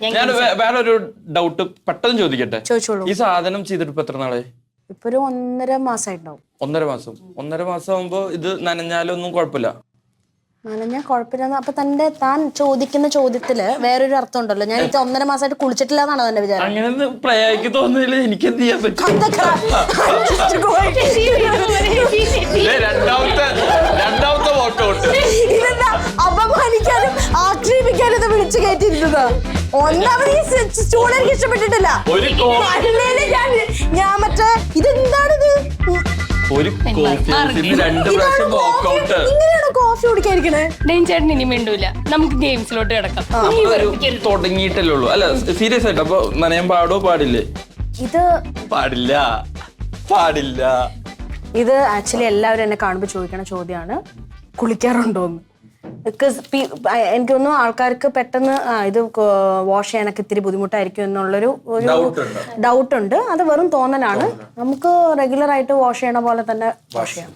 ഞാൻ വേറെ ഒരു ഡൗട്ട് പെട്ടെന്ന് ചോദിക്കട്ടെ. ചോദിച്ചോളൂ. ഈ സാധനം ചെയ്തിട്ട് ഇപ്പൊ എത്ര നാളെ? ഇപ്പൊ ഒരു 1.5 മാസമായിട്ടുണ്ടാവും. 1.5 മാസം ആകുമ്പോ ഇത് നനഞ്ഞാലൊന്നും കുഴപ്പമില്ല. നനഞ്ഞാൽ കുഴപ്പമില്ല. അപ്പൊ താൻ ചോദിക്കുന്ന ചോദ്യത്തില് വേറൊരു അർത്ഥം ഉണ്ടല്ലോ. ഞാൻ ഇത് 1.5 മാസമായിട്ട് കുളിച്ചിട്ടില്ല എന്നാണോ എന്റെ വിചാരം? അങ്ങനെ പ്രയാഗിക്ക് തോന്നുന്നില്ല. എനിക്ക് എന്ത് ചെയ്യാൻ പറ്റും? രണ്ടാമത്തെ വർക്കൗട്ട് ഇതെന്താ അപമാനിക്കാനും ആക്ഷേപിക്കാനും ഇത് വിളിച്ചു കയറ്റിയിരുന്നത്? ഒന്നാമത് ഈ സ്റ്റൂൾ എനിക്ക് ഇഷ്ടപ്പെട്ടിട്ടില്ല. ഞാൻ മറ്റേ ഇതെന്താണിത്? ഒരു ഇങ്ങനെയാണോ കോഫി കുടിക്കാതിരിക്കണേ? ചേട്ടൻ ഇനി മിണ്ടൂല. നമുക്ക് ഗെയിംസിലോട്ട് കിടക്കാം. തുടങ്ങിയിട്ടല്ലേ ഉള്ളൂ. അല്ല സീരിയസ് ആയിട്ട്. അപ്പൊ നനയാൻ പാടില്ലേ? ഇത് പാടില്ല. ഇത് ആക്ച്വലി എല്ലാവരും എന്നെ കാണുമ്പോൾ ചോദിക്കണ ചോദ്യമാണ്, കുളിക്കാറുണ്ടോന്ന്. എനിക്ക് തോന്നുന്നു ആൾക്കാർക്ക് പെട്ടെന്ന് ഇത് വാഷ് ചെയ്യാനൊക്കെ ഇത്തിരി ബുദ്ധിമുട്ടായിരിക്കും എന്നുള്ളൊരു ഡൗട്ട് ഉണ്ട്. അത് വെറും തോന്നലാണ്. നമുക്ക് റെഗുലർ ആയിട്ട് വാഷ് ചെയ്യണ പോലെ തന്നെ വാഷ് ചെയ്യാം.